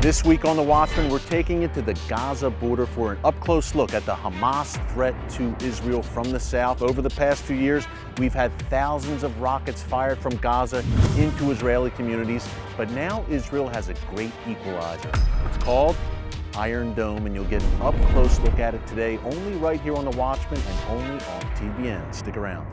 This week on The Watchman, we're taking it to the Gaza border for an up-close look at the Hamas threat to Israel from the south. Over the past few years, we've had thousands of rockets fired from Gaza into Israeli communities, but now Israel has a great equalizer. It's called Iron Dome, and you'll get an up-close look at it today, only right here on The Watchman and only on TBN. Stick around.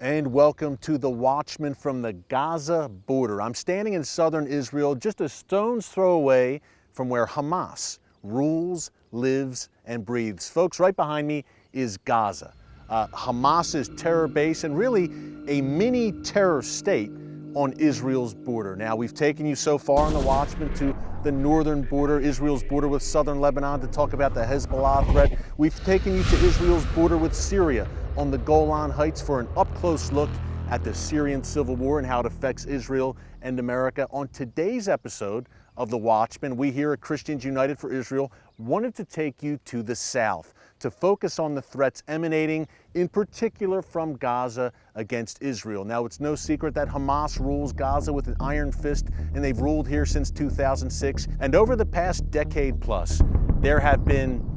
And welcome to The Watchman from the Gaza border. I'm standing in southern Israel, just a stone's throw away from where Hamas rules, lives, and breathes. Folks, right behind me is Gaza, Hamas's terror base and really a mini terror state on Israel's border. Now, we've taken you so far on The Watchman to the northern border, Israel's border with southern Lebanon, to talk about the Hezbollah threat. We've taken you to Israel's border with Syria on the Golan Heights for an up-close look at the Syrian civil war and how it affects Israel and America. On today's episode of The Watchman, we here at Christians United for Israel wanted to take you to the south to focus on the threats emanating in particular from Gaza against Israel. Now, it's no secret that Hamas rules Gaza with an iron fist, and they've ruled here since 2006. And over the past decade plus, there have been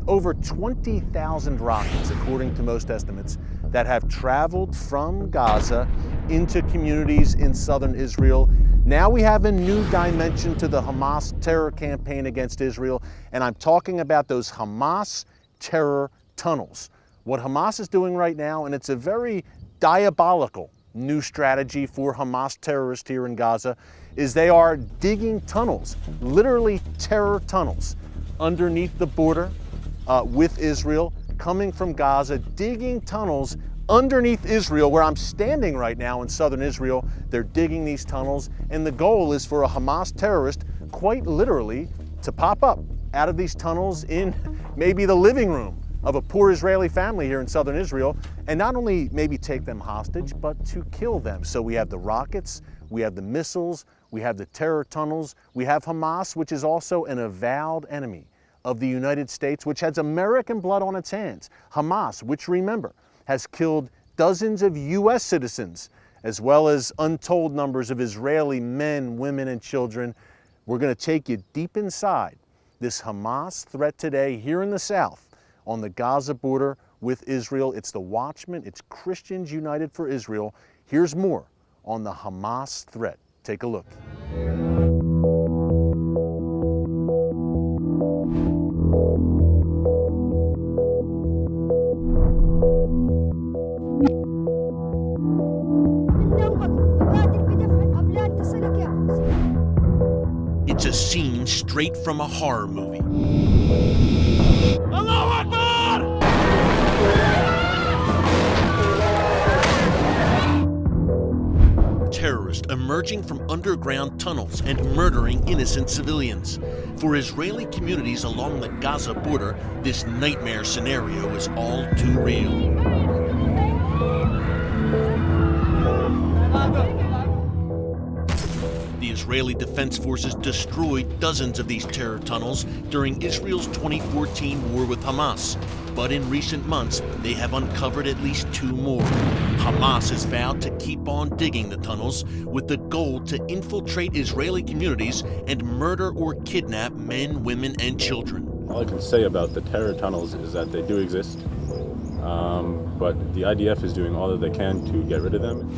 over 20,000 rockets, according to most estimates, that have traveled from Gaza into communities in southern Israel. Now we have a new dimension to the Hamas terror campaign against Israel, and I'm talking about those Hamas terror tunnels. What Hamas is doing right now, and it's a very diabolical new strategy for Hamas terrorists here in Gaza, is they are digging tunnels, literally terror tunnels, underneath the border with Israel, coming from Gaza, digging tunnels underneath Israel, where I'm standing right now in southern Israel. They're digging these tunnels, and the goal is for a Hamas terrorist, quite literally, to pop up out of these tunnels in maybe the living room of a poor Israeli family here in southern Israel, and not only maybe take them hostage, but to kill them. So we have the rockets, we have the missiles, we have the terror tunnels, we have Hamas, which is also an avowed enemy of the United States, which has American blood on its hands. Hamas, which, remember, has killed dozens of U.S. citizens, as well as untold numbers of Israeli men, women, and children. We're going to take you deep inside this Hamas threat today here in the south on the Gaza border with Israel. It's The Watchman. It's Christians United for Israel. Here's more on the Hamas threat. Take a look. It's a scene straight from a horror movie. Allahu Akbar! Terrorists emerging from underground tunnels and murdering innocent civilians. For Israeli communities along the Gaza border, this nightmare scenario is all too real. The Israeli Defense Forces destroyed dozens of these terror tunnels during Israel's 2014 war with Hamas. But in recent months, they have uncovered at least 2 more. Hamas has vowed to keep on digging the tunnels with the goal to infiltrate Israeli communities and murder or kidnap men, women, and children. All I can say about the terror tunnels is that they do exist, but the IDF is doing all that they can to get rid of them.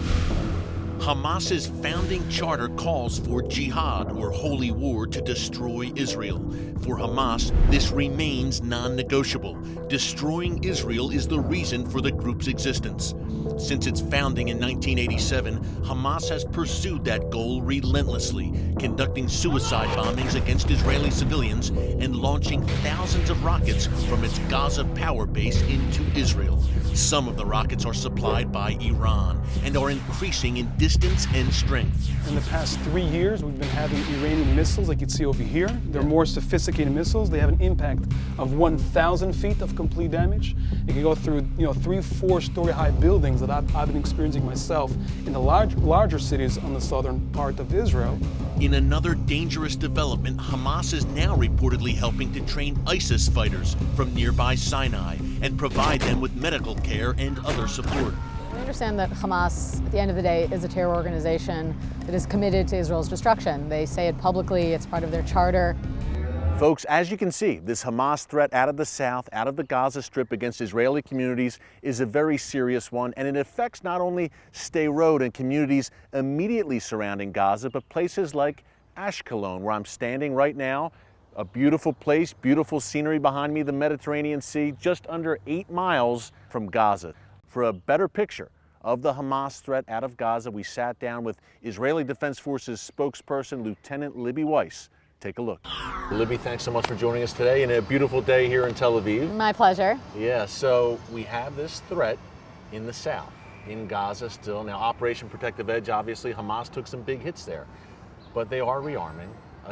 Hamas's founding charter calls for jihad, or holy war, to destroy Israel. For Hamas, this remains non-negotiable. Destroying Israel is the reason for the group's existence. Since its founding in 1987, Hamas has pursued that goal relentlessly, conducting suicide bombings against Israeli civilians and launching thousands of rockets from its Gaza power base into Israel. Some of the rockets are supplied by Iran and are increasing in distance and strength. In the past 3 years, we've been having Iranian missiles like you see over here. They're more sophisticated missiles. They have an impact of 1,000 feet of complete damage. It can go through 3-4 story high buildings that I've been experiencing myself in the larger cities on the southern part of Israel. In another dangerous development, Hamas is now reportedly helping to train ISIS fighters from nearby Sinai and provide them with medical care and other support. We understand that Hamas, at the end of the day, is a terror organization that is committed to Israel's destruction. They say it publicly, it's part of their charter. Folks, as you can see, this Hamas threat out of the south, out of the Gaza Strip against Israeli communities is a very serious one, and it affects not only Sderot and communities immediately surrounding Gaza, but places like Ashkelon, where I'm standing right now. A beautiful place, beautiful scenery behind me, the Mediterranean Sea, just under 8 miles from Gaza. For a better picture of the Hamas threat out of Gaza, we sat down with Israeli Defense Forces spokesperson Lieutenant Libby Weiss. Take a look. Libby, thanks so much for joining us today, and a beautiful day here in Tel Aviv. My pleasure. Yeah, so we have this threat in the south, in Gaza still. Now, Operation Protective Edge, obviously, Hamas took some big hits there, but they are rearming.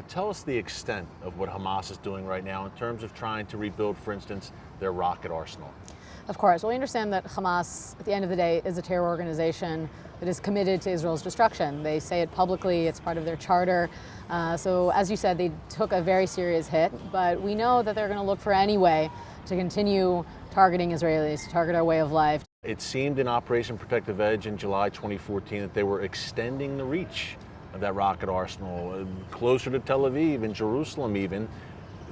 Tell us the extent of what Hamas is doing right now in terms of trying to rebuild, for instance, their rocket arsenal. Of course. Well, we understand that Hamas, at the end of the day, is a terror organization that is committed to Israel's destruction. They say it publicly, it's part of their charter. So as you said, they took a very serious hit, but we know that they're going to look for any way to continue targeting Israelis, to target our way of life. It seemed in Operation Protective Edge in July 2014 that they were extending the reach of that rocket arsenal closer to Tel Aviv and Jerusalem even.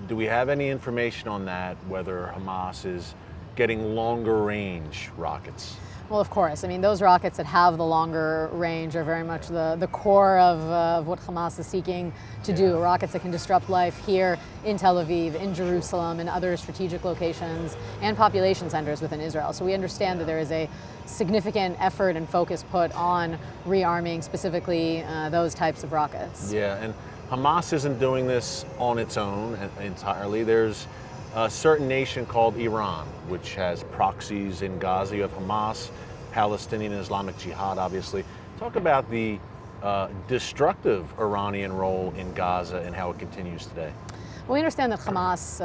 Do we have any information on that, whether Hamas is getting longer range rockets? Well, of course. I mean, those rockets that have the longer range are very much the core of what Hamas is seeking to do. Rockets that can disrupt life here in Tel Aviv, in Jerusalem, and other strategic locations and population centers within Israel. So we understand that there is a significant effort and focus put on rearming specifically those types of rockets. Yeah, and Hamas isn't doing this on its own entirely. There's a certain nation called Iran, which has proxies in Gaza. You have Hamas, Palestinian Islamic Jihad, obviously. Talk about the destructive Iranian role in Gaza and how it continues today. Well, we understand that Hamas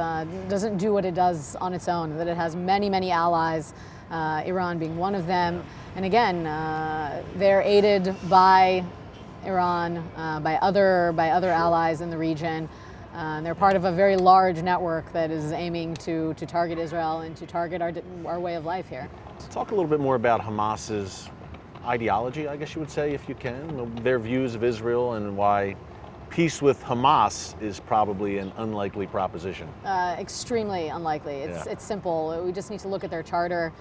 doesn't do what it does on its own, that it has many, many allies, Iran being one of them. And again, they're aided by Iran, by other allies in the region. They're part of a very large network that is aiming to target Israel and to target our way of life here. Talk a little bit more about Hamas's ideology, I guess you would say, if you can, their views of Israel and why peace with Hamas is probably an unlikely proposition. Extremely unlikely. It's simple. We just need to look at their charter.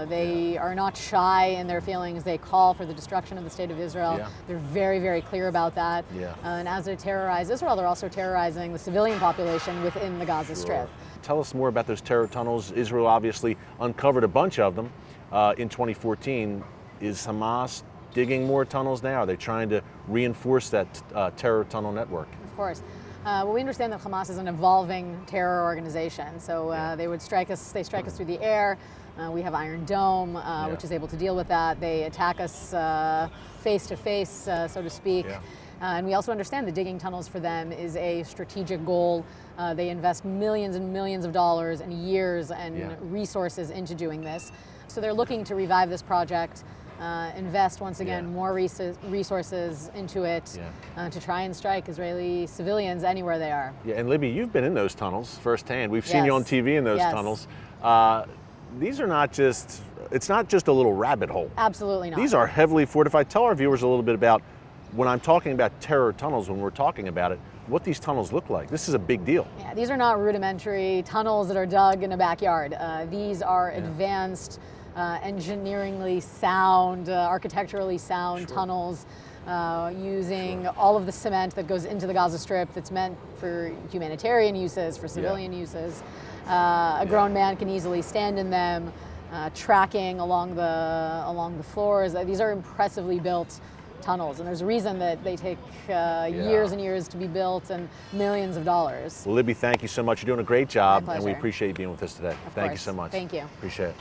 They are not shy in their feelings. They call for the destruction of the state of Israel. They're very, very clear about that. And as they terrorize Israel, they're also terrorizing the civilian population within the Gaza Strip. Tell us more about those terror tunnels. Israel obviously uncovered a bunch of them in 2014. Is Hamas digging more tunnels now? Are they trying to reinforce that terror tunnel network? Of course. Well, we understand that Hamas is an evolving terror organization. So they strike us through the air. We have Iron Dome, which is able to deal with that. They attack us face to face, so to speak. And we also understand that digging tunnels for them is a strategic goal. They invest millions and millions of dollars and years and resources into doing this. So they're looking to revive this project, invest once again more resources into it to try and strike Israeli civilians anywhere they are. Yeah, and Libby, you've been in those tunnels firsthand. We've seen you on TV in those tunnels. These are not just, it's not just a little rabbit hole. Absolutely not. These are heavily fortified. Tell our viewers a little bit about, when I'm talking about terror tunnels, when we're talking about it, what these tunnels look like. This is a big deal. Yeah, these are not rudimentary tunnels that are dug in a backyard. These are advanced, engineeringly sound, architecturally sound tunnels using all of the cement that goes into the Gaza Strip that's meant for humanitarian uses, for civilian uses. A grown man can easily stand in them. tracking along the floors. These are impressively built tunnels, and there's a reason that they take years and years to be built and millions of dollars. Well, Libby, thank you so much. You're doing a great job, My and we pleasure. appreciate you being with us today. Thank you so much. Thank you. Appreciate it.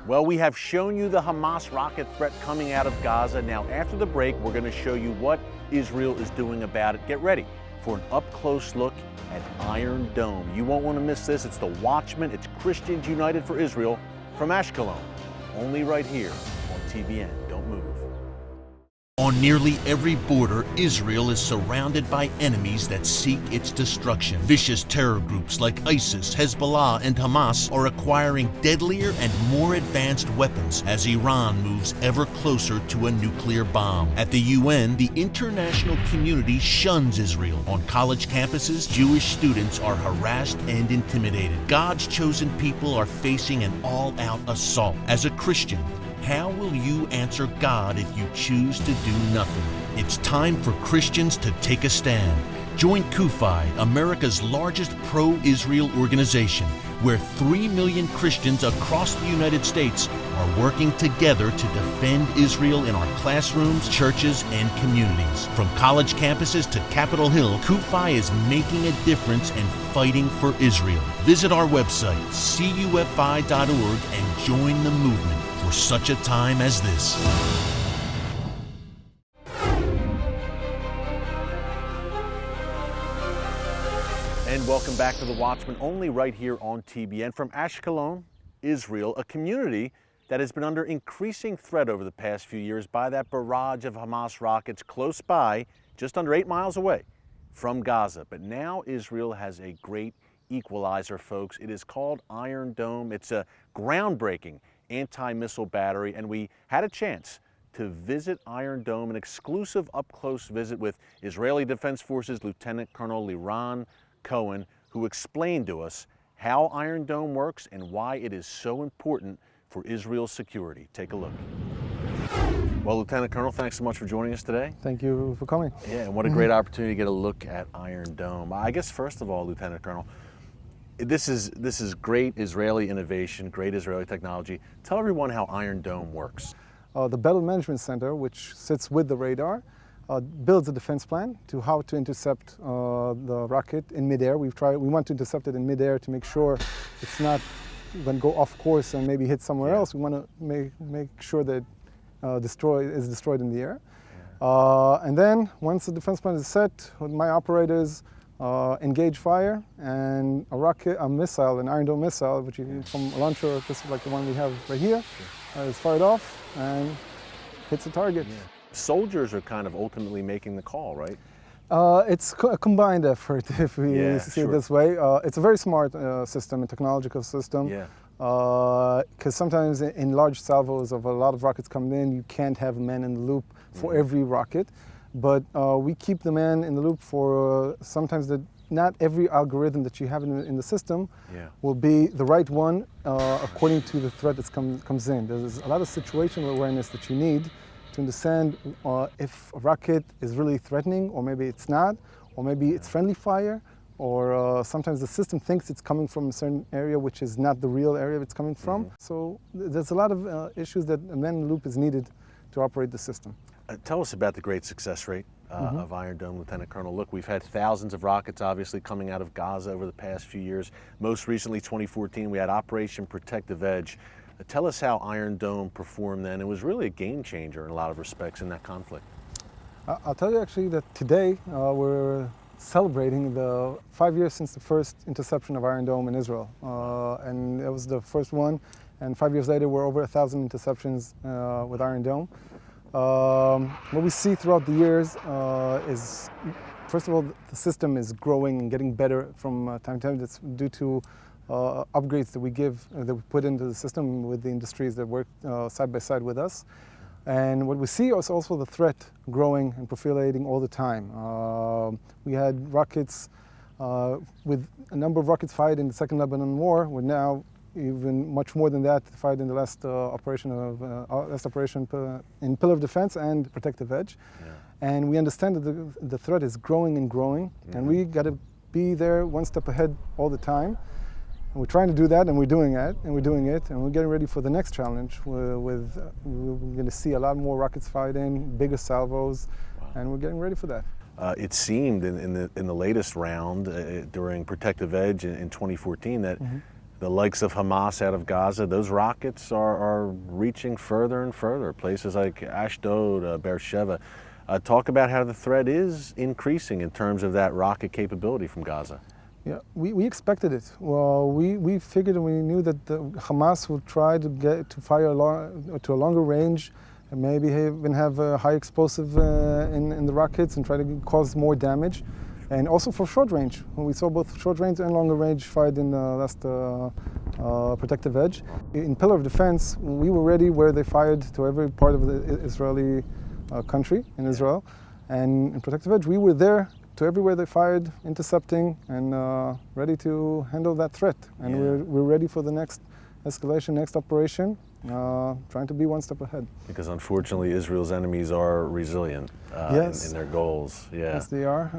Well, we have shown you the Hamas rocket threat coming out of Gaza. Now, after the break, we're going to show you what Israel is doing about it. Get ready for an up-close look at Iron Dome. You won't want to miss this. It's the Watchman. It's Christians United for Israel from Ashkelon. Only right here on TBN. Don't move. On nearly every border, Israel is surrounded by enemies that seek its destruction. Vicious terror groups like ISIS, Hezbollah, and Hamas are acquiring deadlier and more advanced weapons as Iran moves ever closer to a nuclear bomb. At the UN, the international community shuns Israel. On college campuses, Jewish students are harassed and intimidated. God's chosen people are facing an all-out assault. As a Christian, how will you answer God if you choose to do nothing? It's time for Christians to take a stand. Join CUFI, America's largest pro-Israel organization, where 3 million Christians across the United States are working together to defend Israel in our classrooms, churches, and communities. From college campuses to Capitol Hill, CUFI is making a difference and fighting for Israel. Visit our website, cufi.org, and join the movement for such a time as this. And welcome back to The Watchman, only right here on TBN. From Ashkelon, Israel, a community that has been under increasing threat over the past few years by that barrage of Hamas rockets close by, just under 8 miles away from Gaza. But now Israel has a great equalizer, folks. It is called Iron Dome. It's a groundbreaking anti-missile battery, and we had a chance to visit Iron Dome, an exclusive up-close visit with Israeli Defense Forces Lieutenant Colonel Liran Cohen, who explained to us how Iron Dome works and why it is so important for Israel's security. Take a look. Well, Lieutenant Colonel, thanks so much for joining us today. Thank you for coming. Yeah, and what a great opportunity to get a look at Iron Dome. I guess first of all, Lieutenant Colonel, this is great Israeli innovation, great Israeli technology. Tell everyone how Iron Dome works. The Battle Management Center, which sits with the radar, builds a defense plan to how to intercept the rocket in midair. We want to intercept it in midair to make sure it's not going to go off course and maybe hit somewhere else. We want to make sure that is destroyed in the air. And then once the defense plan is set, my operators engage fire, and a missile, an Iron Dome missile, which is from a launcher, just like the one we have right here, is fired off and hits the target. Yeah. Soldiers are kind of ultimately making the call, right? It's a combined effort, if we see it this way. It's a very smart system, a technological system. Yeah. Because sometimes in large salvos of a lot of rockets coming in, you can't have a man in the loop for every rocket. But we keep the man in the loop for sometimes not every algorithm that you have in the system will be the right one according to the threat that comes in. There's a lot of situational awareness that you need to understand if a rocket is really threatening, or maybe it's not, or maybe it's friendly fire, or sometimes the system thinks it's coming from a certain area which is not the real area it's coming from. So there's a lot of issues that a man in the loop is needed to operate the system. Tell us about the great success rate of Iron Dome, Lieutenant Colonel. Look, we've had thousands of rockets obviously coming out of Gaza over the past few years. Most recently, 2014, we had Operation Protective Edge. Tell us how Iron Dome performed then. It was really a game changer in a lot of respects in that conflict. I'll tell you actually that today we're celebrating the 5 years since the first interception of Iron Dome in Israel. And it was the first one. And 5 years later, we're over 1,000 interceptions with Iron Dome. What we see throughout the years is, first of all, the system is growing and getting better from time to time. That's due to upgrades that we put into the system with the industries that work side by side with us. And what we see is also the threat growing and proliferating all the time. We had rockets, with a number of rockets fired in the Second Lebanon War. We're now even much more than that fired in the last operation in Pillar of Defense and Protective Edge. And we understand that the threat is growing and growing, and we got to be there one step ahead all the time. And we're trying to do that, and we're doing it, and we're getting ready for the next challenge. We're going to see a lot more rockets fighting, bigger salvos, and we're getting ready for that. It seemed in the latest round during Protective Edge in 2014 that the likes of Hamas out of Gaza, those rockets are reaching further and further. Places like Ashdod, Beersheba. Talk about how the threat is increasing in terms of that rocket capability from Gaza. Yeah, we expected it. Well, we figured and we knew that the Hamas would try to fire to a longer range, and maybe even have a high explosive in the rockets and try to cause more damage. And also for short range. We saw both short range and longer range fired in the last Protective Edge. In Pillar of Defense, we were ready where they fired to every part of the Israeli country in Israel. And in Protective Edge, we were there to everywhere they fired, intercepting and ready to handle that threat. And we're ready for the next escalation, next operation, trying to be one step ahead. Because unfortunately, Israel's enemies are resilient in their goals. Yeah. Yes, they are.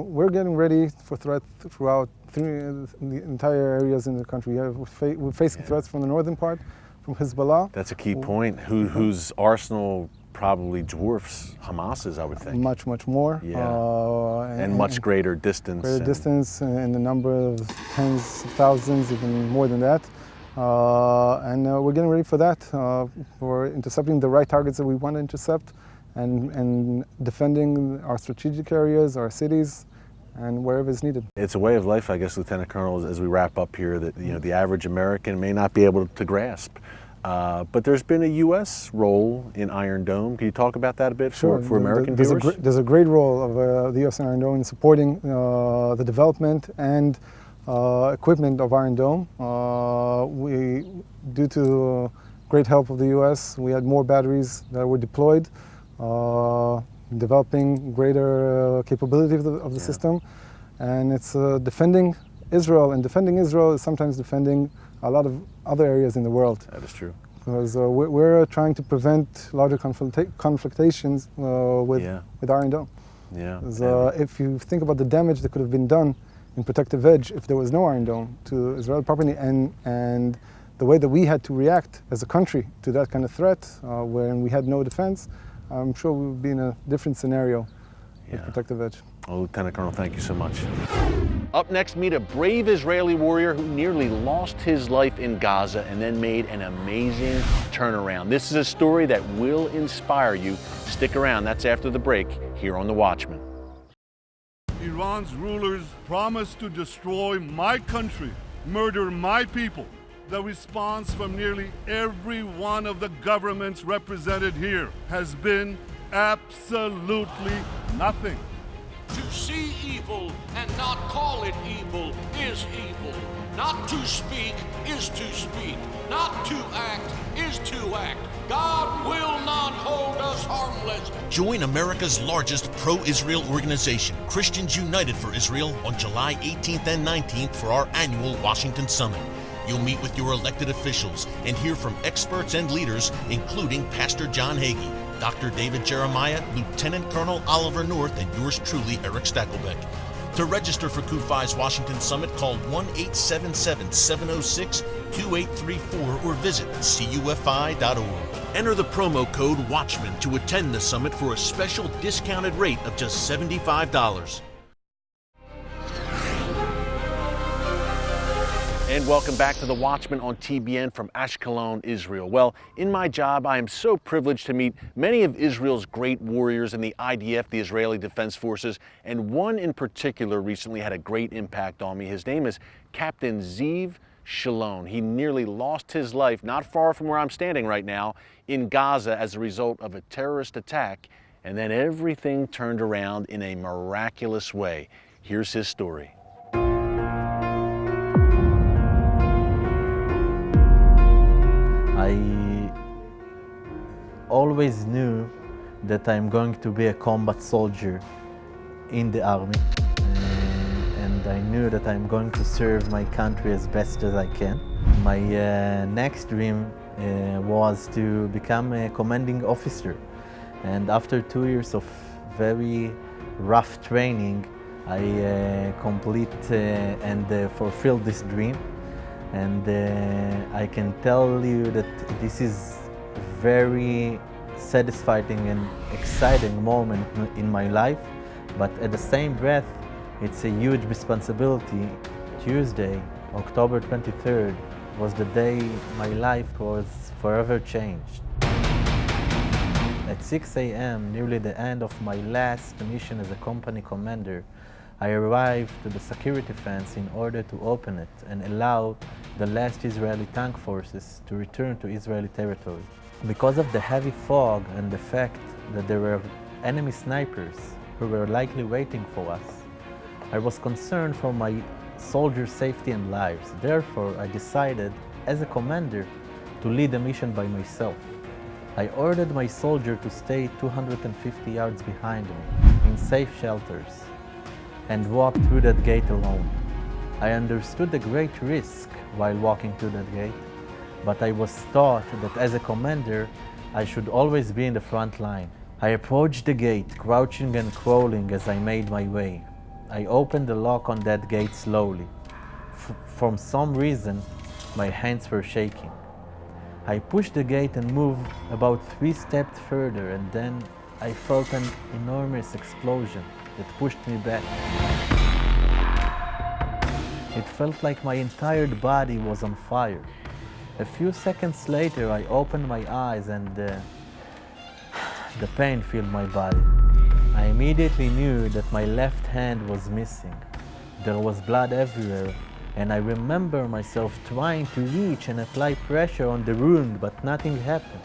We're getting ready for threat throughout the entire areas in the country. We're facing threats from the northern part, from Hezbollah. That's a key point. Whose arsenal probably dwarfs Hamas's, I would think. Much more. Yeah. And much greater distance. Greater distance in the number of tens of thousands, even more than that. And we're getting ready for that, for intercepting the right targets that we want to intercept, and defending our strategic areas, our cities, and wherever it's needed. It's a way of life, I guess, Lieutenant Colonel, as we wrap up here, that the average American may not be able to grasp. But there's been a U.S. role in Iron Dome. Can you talk about that a bit for American viewers? There's a great role of the U.S. Iron Dome in supporting the development and equipment of Iron Dome. Due to great help of the U.S., we had more batteries that were deployed, developing greater capability of the system. And it's defending Israel, and defending Israel is sometimes defending a lot of other areas in the world. That is true. Because we're trying to prevent larger conflictations with Iron Dome. Yeah. If you think about the damage that could have been done in Protective Edge if there was no Iron Dome to Israeli property, and the way that we had to react as a country to that kind of threat, when we had no defense, I'm sure we would be in a different scenario with Protective Edge. Well, Lieutenant Colonel, thank you so much. Up next, meet a brave Israeli warrior who nearly lost his life in Gaza and then made an amazing turnaround. This is a story that will inspire you. Stick around. That's after the break here on The Watchman. Iran's rulers promised to destroy my country, murder my people. The response from nearly every one of the governments represented here has been absolutely nothing. To see evil and not call it evil is evil. Not to speak is to speak. Not to act is to act. God will not hold us harmless. Join America's largest pro-Israel organization, Christians United for Israel, on July 18th and 19th for our annual Washington Summit. You'll meet with your elected officials and hear from experts and leaders, including Pastor John Hagee, Dr. David Jeremiah, Lieutenant Colonel Oliver North, and yours truly, Erick Stakelbeck. To register for CUFI's Washington Summit, call 1-877-706-2834 or visit cufi.org. Enter the promo code WATCHMAN to attend the summit for a special discounted rate of just $75. And welcome back to The Watchman on TBN from Ashkelon, Israel. Well, in my job, I am so privileged to meet many of Israel's great warriors in the IDF, the Israeli Defense Forces, and one in particular recently had a great impact on me. His name is Captain Ziv Shilon. He nearly lost his life not far from where I'm standing right now in Gaza as a result of a terrorist attack, and then everything turned around in a miraculous way. Here's his story. I always knew that I'm going to be a combat soldier in the army, and I knew that I'm going to serve my country as best as I can. My next dream was to become a commanding officer, and after 2 years of very rough training, I complete and fulfill this dream. And I can tell you that this is a very satisfying and exciting moment in my life, but at the same breath, it's a huge responsibility. Tuesday, October 23rd, was the day my life was forever changed. At 6 a.m., nearly the end of my last mission as a company commander, I arrived to the security fence in order to open it and allow the last Israeli tank forces to return to Israeli territory. Because of the heavy fog and the fact that there were enemy snipers who were likely waiting for us, I was concerned for my soldiers' safety and lives. Therefore, I decided, as a commander, to lead the mission by myself. I ordered my soldier to stay 250 yards behind me, in safe shelters, and walk through that gate alone. I understood the great risk while walking through that gate, but I was taught that as a commander, I should always be in the front line. I approached the gate, crouching and crawling as I made my way. I opened the lock on that gate slowly. From some reason, my hands were shaking. I pushed the gate and moved about 3 steps further, and then I felt an enormous explosion that pushed me back. It felt like my entire body was on fire. A few seconds later, I opened my eyes and the pain filled my body. I immediately knew that my left hand was missing. There was blood everywhere, and I remember myself trying to reach and apply pressure on the wound, but nothing happened.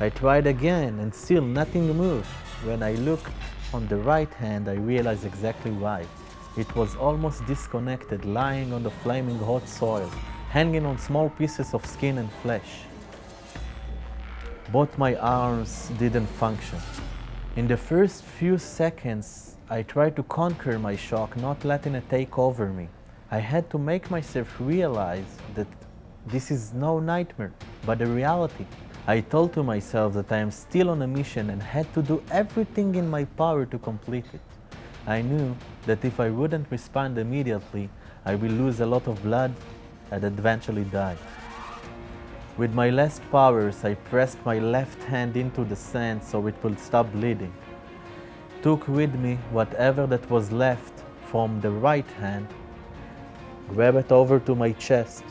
I tried again, and still nothing moved. When I looked on the right hand, I realized exactly why. It was almost disconnected, lying on the flaming hot soil, hanging on small pieces of skin and flesh. Both my arms didn't function. In the first few seconds, I tried to conquer my shock, not letting it take over me. I had to make myself realize that this is no nightmare, but a reality. I told to myself that I am still on a mission and had to do everything in my power to complete it. I knew that if I wouldn't respond immediately, I will lose a lot of blood and eventually die. With my last powers, I pressed my left hand into the sand so it would stop bleeding. Took with me whatever that was left from the right hand, grabbed it over to my chest,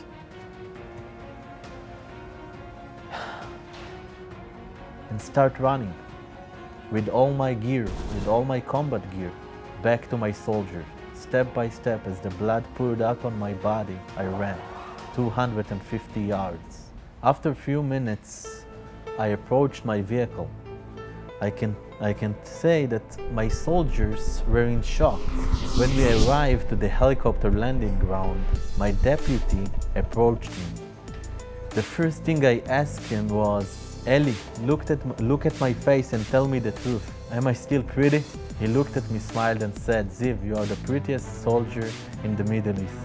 and start running with all my gear, with all my combat gear, back to my soldiers. Step by step, as the blood poured out on my body, I ran 250 yards. After a few minutes, I approached my vehicle. I can say that my soldiers were in shock. When we arrived to the helicopter landing ground, my deputy approached me. The first thing I asked him was, "Eli, look at my face and tell me the truth. Am I still pretty?" He looked at me, smiled and said, "Ziv, you are the prettiest soldier in the Middle East."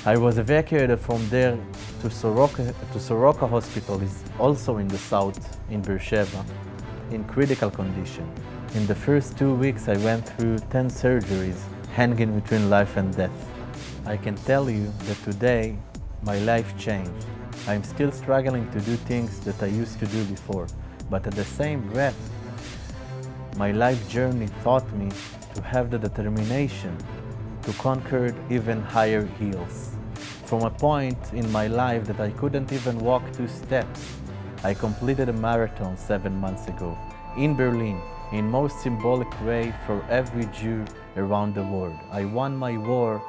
I was evacuated from there to Soroka Hospital, is also in the south, in Beersheba, in critical condition. In the first 2 weeks, I went through 10 surgeries, hanging between life and death. I can tell you that today, my life changed. I'm still struggling to do things that I used to do before, but at the same breath, my life journey taught me to have the determination to conquer even higher hills. From a point in my life that I couldn't even walk 2 steps, I completed a marathon 7 months ago in Berlin, in most symbolic way for every Jew around the world. I won my war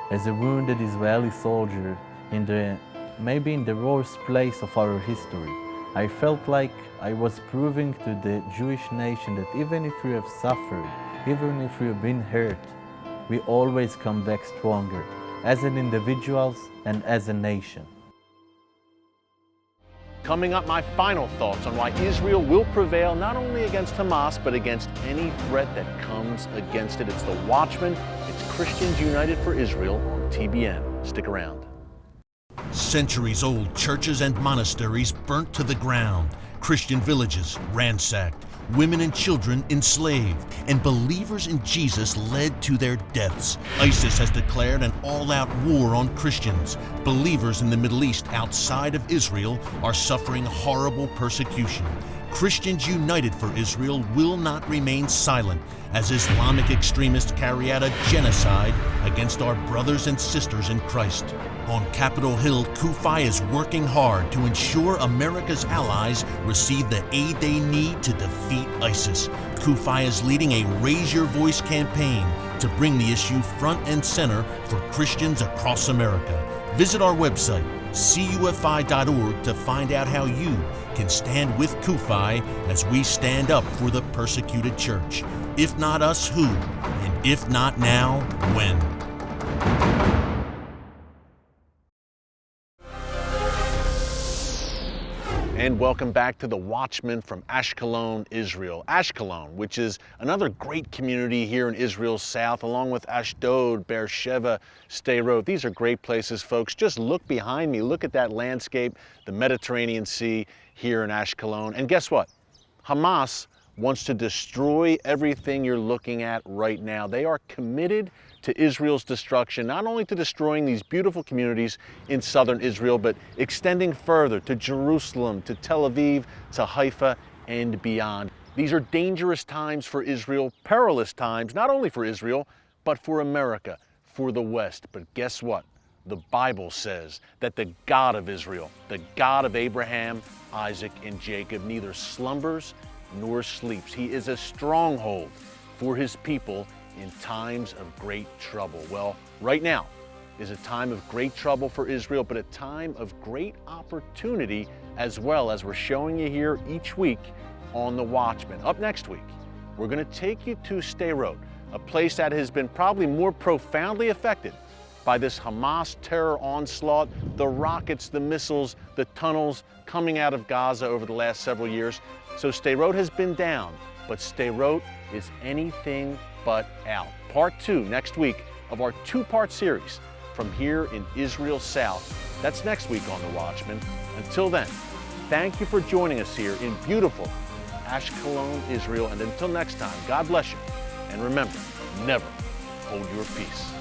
as a wounded Israeli soldier maybe in the worst place of our history. I felt like I was proving to the Jewish nation that even if we have suffered, even if we have been hurt, we always come back stronger, as an individuals and as a nation. Coming up, my final thoughts on why Israel will prevail not only against Hamas, but against any threat that comes against it. It's the Watchman. It's Christians United for Israel on TBN. Stick around. Centuries-old churches and monasteries burnt to the ground, Christian villages ransacked, women and children enslaved, and believers in Jesus led to their deaths. ISIS has declared an all-out war on Christians. Believers in the Middle East outside of Israel are suffering horrible persecution. Christians united for Israel will not remain silent as Islamic extremists carry out a genocide against our brothers and sisters in Christ. On Capitol Hill, CUFI is working hard to ensure America's allies receive the aid they need to defeat ISIS. CUFI is leading a Raise Your Voice campaign to bring the issue front and center for Christians across America. Visit our website, cufi.org, to find out how you can stand with CUFI as we stand up for the persecuted church. If not us, who? And if not now, when? And welcome back to the Watchman from Ashkelon, Israel. Ashkelon, which is another great community here in Israel's south, along with Ashdod, Beersheba, Sderot. These are great places, folks. Just look behind me. Look at that landscape, the Mediterranean Sea here in Ashkelon. And guess what? Hamas wants to destroy everything you're looking at right now. They are committed to Israel's destruction, not only to destroying these beautiful communities in southern Israel, but extending further to Jerusalem, to Tel Aviv, to Haifa, and beyond. These are dangerous times for Israel, perilous times, not only for Israel, but for America, for the West. But guess what? The Bible says that the God of Israel, the God of Abraham, Isaac, and Jacob, neither slumbers nor sleeps. He is a stronghold for his people in times of great trouble. Well, right now is a time of great trouble for Israel, but a time of great opportunity as well, as we're showing you here each week on The Watchman. Up next week, we're going to take you to Sderot, a place that has been probably more profoundly affected by this Hamas terror onslaught, the rockets, the missiles, the tunnels coming out of Gaza over the last several years. So Sderot has been down, but Sderot is anything but out. Part 2 next week of our 2-part series from here in Israel's south. That's next week on The Watchman. Until then, thank you for joining us here in beautiful Ashkelon, Israel. And until next time, God bless you. And remember, never hold your peace.